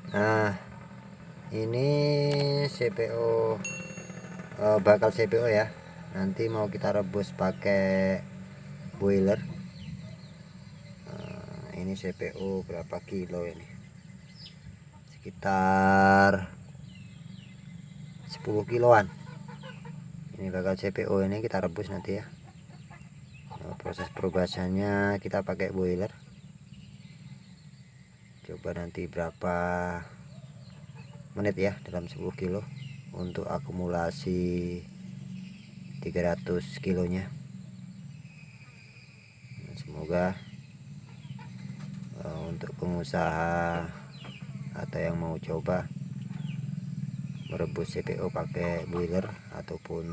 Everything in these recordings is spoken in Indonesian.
Nah, ini CPO, bakal CPO ya. Nanti mau kita rebus pakai boiler. Ini CPO berapa kilo ini? Sekitar 10 kiloan. Ini bakal CPO, ini kita rebus nanti ya. Proses perubahannya kita pakai boiler. Coba nanti berapa menit ya dalam 10 kilo untuk akumulasi 300 kilonya. Semoga untuk pengusaha atau yang mau coba merebus CPO pakai boiler ataupun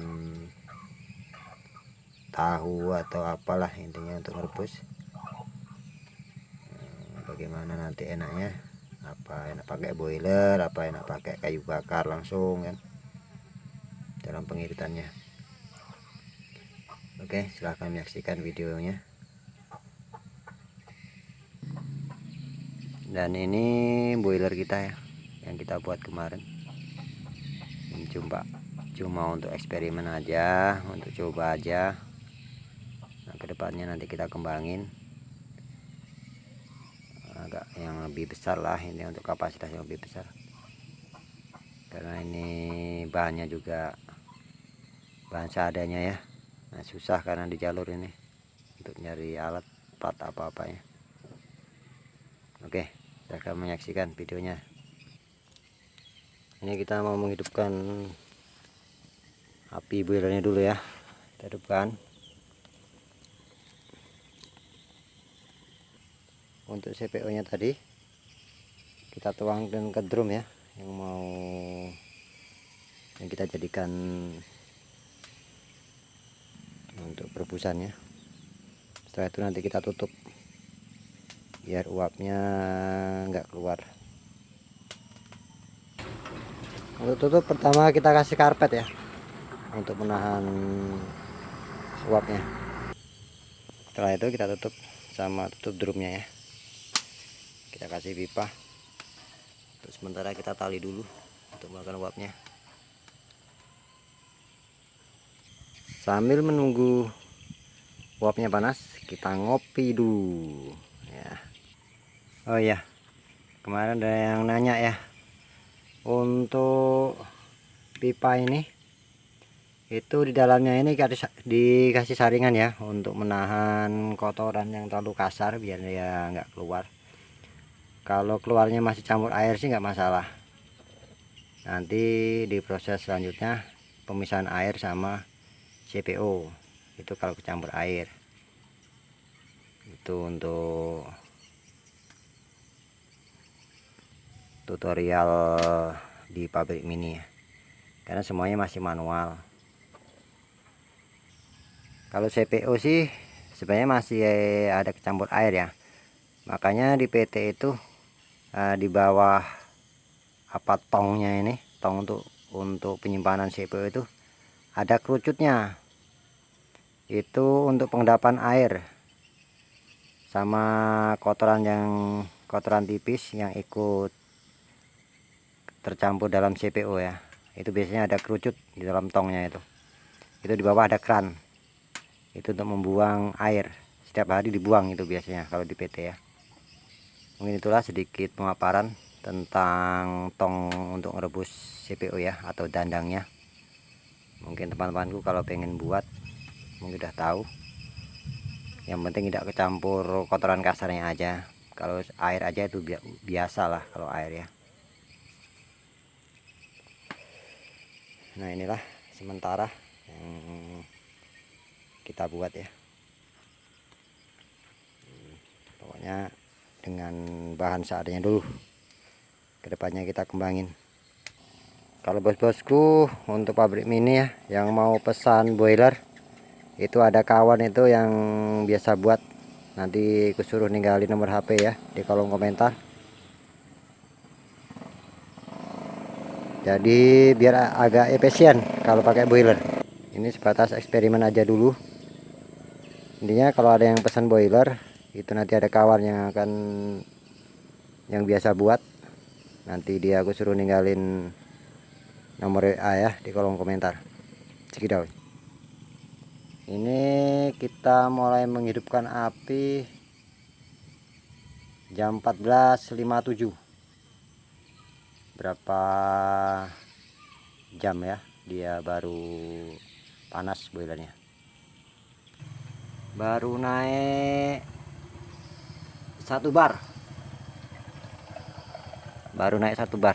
tahu atau apalah, intinya untuk merebus, bagaimana nanti enaknya, apa enak pakai boiler, apa enak pakai kayu bakar langsung kan dalam pengiritannya. Oke, silahkan menyaksikan videonya. Dan ini boiler kita ya, yang kita buat kemarin. Ini cuma untuk eksperimen aja, untuk coba aja. Nah, kedepannya nanti kita kembangin agak yang lebih besar lah, ini untuk kapasitas yang lebih besar. Karena ini bahannya juga bahan seadanya ya. Nah, susah karena di jalur ini untuk nyari alat plat apa-apanya. Oke, silahkan menyaksikan videonya. Ini kita mau menghidupkan api boilernya dulu ya. Kita hidupkan. Untuk CPO nya tadi kita tuangkan ke drum ya, yang kita jadikan untuk perebusannya. Setelah itu nanti kita tutup biar uapnya nggak keluar. Untuk tutup pertama kita kasih karpet ya, untuk menahan uapnya. Setelah itu kita tutup sama tutup drumnya ya, kita kasih pipa. Terus sementara kita tali dulu untuk melakukan uapnya. Sambil menunggu uapnya panas, kita ngopi dulu ya. Oh iya, kemarin ada yang nanya ya, untuk pipa ini itu di dalamnya ini dikasih saringan ya, untuk menahan kotoran yang terlalu kasar biar dia nggak keluar. Kalau keluarnya masih campur air sih nggak masalah. Nanti di proses selanjutnya pemisahan air sama CPO itu kalau kecampur air. Itu untuk tutorial di pabrik mini ya, karena semuanya masih manual. Kalau CPO sih sebenarnya masih ada kecampur air ya, makanya di PT itu di bawah apa tongnya ini, tong untuk penyimpanan CPO itu ada kerucutnya. Itu untuk pengendapan air sama kotoran tipis yang ikut tercampur dalam CPO ya. Itu biasanya ada kerucut di dalam tongnya itu. Itu di bawah ada keran. Itu untuk membuang air. Setiap hari dibuang itu biasanya kalau di PT ya. Mungkin itulah sedikit pemaparan tentang tong untuk merebus CPO ya, atau dandangnya. Mungkin teman-temanku kalau pengen buat mungkin udah tahu. Yang penting tidak kecampur kotoran kasarnya aja. Kalau air aja itu biasa lah kalau air ya. Nah, inilah sementara yang kita buat ya. Pokoknya dengan bahan seadanya dulu, kedepannya kita kembangin. Kalau bos-bosku untuk pabrik mini ya, yang mau pesan boiler, itu ada kawan itu yang biasa buat. Nanti aku suruh ninggalin nomor HP ya di kolom komentar. Jadi biar agak efisien kalau pakai boiler. Ini sebatas eksperimen aja dulu. Intinya kalau ada yang pesan boiler, itu nanti ada kawan yang biasa buat. Nanti dia aku suruh ninggalin nomor WA ya di kolom komentar. Sekitar. Ini kita mulai menghidupkan api jam 14.57. Berapa jam ya dia baru panas boilernya. Baru naik 1 bar. Baru naik 1 bar.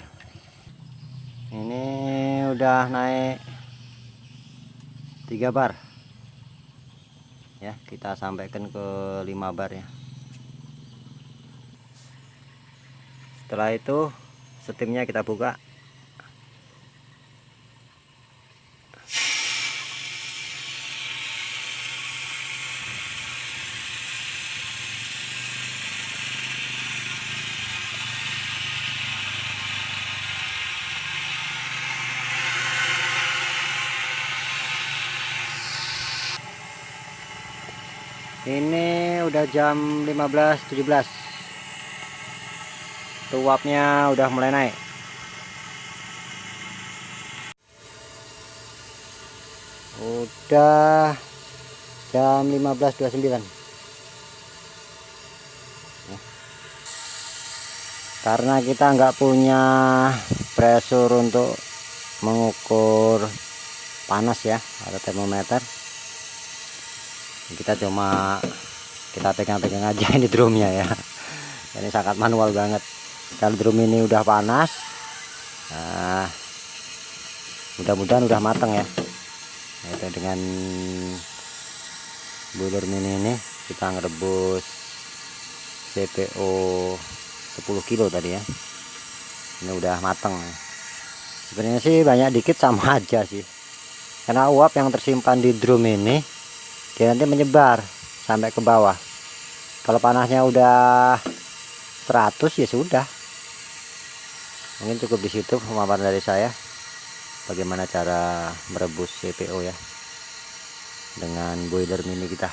Ini udah naik 3 bar. Ya, kita sampaikan ke 5 bar ya. Setelah itu steamnya kita buka. Ini udah jam 15.17. Tuh uapnya udah mulai naik. Udah jam 15.29. Karena kita nggak punya pressure untuk mengukur panas ya, ada termometer. Kita pegang-pegang aja ini drumnya ya. Ini sangat manual banget. Kalau drum ini udah panas, nah, mudah-mudahan udah matang ya. Nah, itu dengan boiler mini ini kita ngerebus CPO 10 kilo tadi ya. Ini udah matang. Sebenarnya sih banyak dikit sama aja sih. Karena uap yang tersimpan di drum ini dia nanti menyebar sampai ke bawah. Kalau panasnya udah 100 ya sudah. Mungkin cukup di situ pemaparan dari saya bagaimana cara merebus CPO ya dengan boiler mini kita.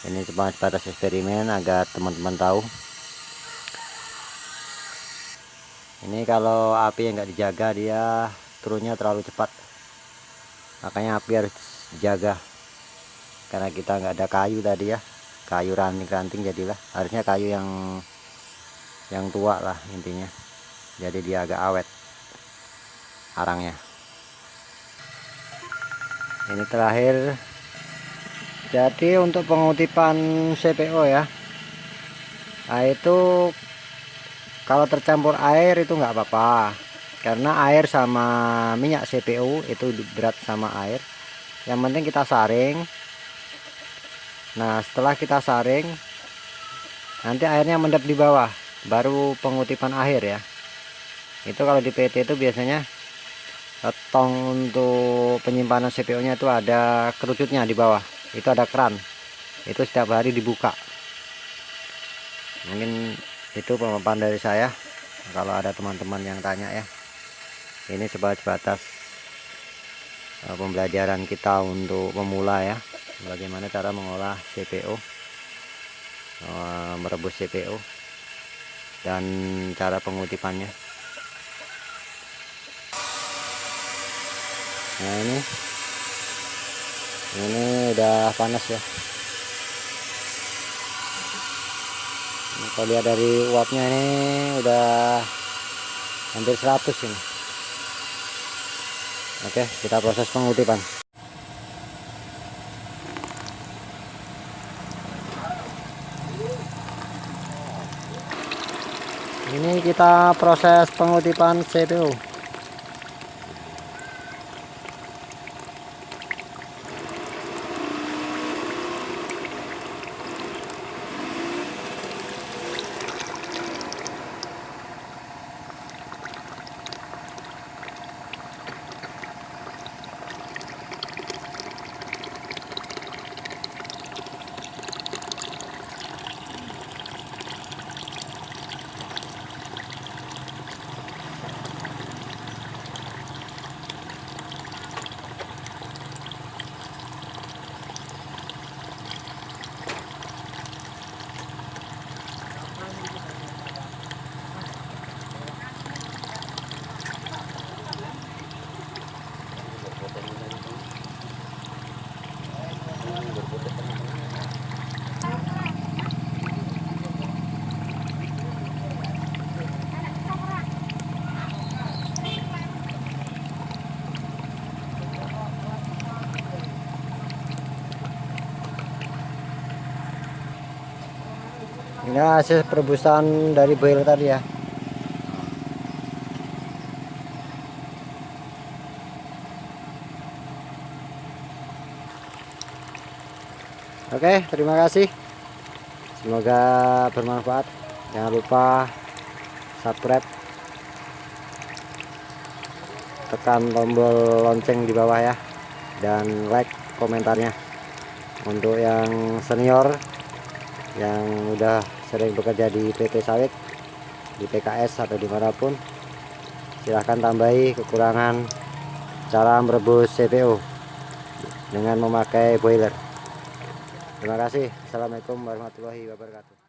Ini cuma sebatas eksperimen agar teman-teman tahu. Ini kalau api yang nggak dijaga dia turunnya terlalu cepat. Makanya api harus dijaga. Karena kita nggak ada kayu tadi ya, kayu ranting-ranting jadilah. Harusnya kayu yang tua lah intinya. Jadi dia agak awet arangnya. Ini terakhir. Jadi untuk pengutipan CPO ya, nah itu kalau tercampur air itu nggak apa-apa, karena air sama minyak CPO itu berat sama air. Yang penting kita saring. Nah setelah kita saring, nanti airnya mendap di bawah, baru pengutipan akhir ya. Itu kalau di PT itu biasanya tong untuk penyimpanan CPO nya itu ada kerucutnya di bawah, itu ada keran, itu setiap hari dibuka. Mungkin itu pemaparan dari saya. Kalau ada teman-teman yang tanya ya, ini sebatas pembelajaran kita untuk pemula ya, bagaimana cara mengolah CPO, merebus CPO, dan cara pengutipannya. Nah ini udah panas ya. Ini kalau lihat dari uapnya ini udah hampir 100 ini. Oke, kita proses pengutipan. Ini kita proses pengutipan CPO. Ini hasil perebusan dari boiler tadi ya. Oke, terima kasih. Semoga bermanfaat. Jangan lupa subscribe, tekan tombol lonceng di bawah ya, dan like komentarnya. Untuk yang senior yang udah sering bekerja di PT Sawit, di PKS atau dimanapun, silahkan tambahi kekurangan cara merebus CPO dengan memakai boiler. Terima kasih. Assalamualaikum warahmatullahi wabarakatuh.